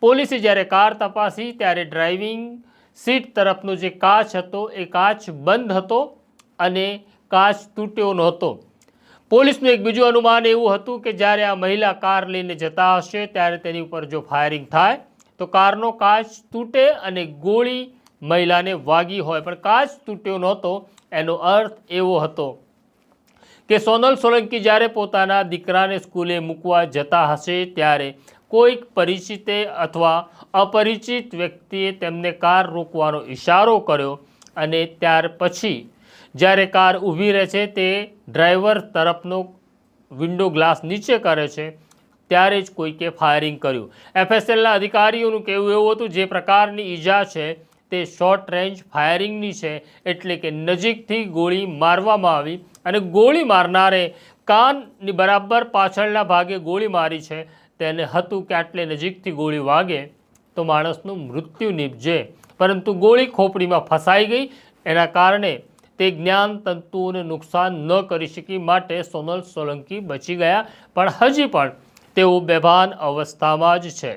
પોલીસે જ્યારે કાર તપાસી ત્યારે ડ્રાઇવિંગ સીટ તરફનો જે કાચ હતો એ કાચ બંધ હતો અને કાચ તૂટ્યો નહોતો. પોલીસનું એક બીજું અનુમાન એવું હતું કે જ્યારે આ મહિલા કાર લઈને જતા હશે ત્યારે તેની ઉપર જો ફાયરિંગ થાય તો કારનો કાચ તૂટે અને ગોળી મહિલાને વાગી હોય, પણ કાચ તૂટ્યો નહોતો. એનો અર્થ એવો હતો કે સોનલ સોલંકી જ્યારે પોતાના દીકરાને સ્કૂલે મૂકવા જતા હશે ત્યારે કોઈક પરિચિતે અથવા અપરિચિત વ્યક્તિએ તેમને કાર રોકવાનો ઇશારો કર્યો અને ત્યાર પછી જ્યારે કાર ઊભી રહે છે તે ડ્રાઈવર તરફનો વિન્ડો ગ્લાસ નીચે કરે છે ત્યારે જ કોઈકે ફાયરિંગ કર્યું. FSLના અધિકારીઓનું કહેવું એવું હતું જે પ્રકારની ઈજા છે તે શોર્ટ રેન્જ ફાયરિંગની છે, એટલે કે નજીકથી ગોળી મારવામાં આવી અને ગોળી મારનારે કાનની બરાબર પાછળના ભાગે ગોળી મારી છે. તેને હતું કે આટલે નજીકથી ગોળી વાગે તો માણસનું મૃત્યુ નીપજે, પરંતુ ગોળી ખોપડીમાં ફસાઈ ગઈ. એના કારણે તે જ્ઞાન તંતુઓને નુકસાન ન કરી શકી, માટે સોનલ સોલંકી બચી ગયા, પણ હજી પણ તેઓ બેભાન અવસ્થામાં જ છે.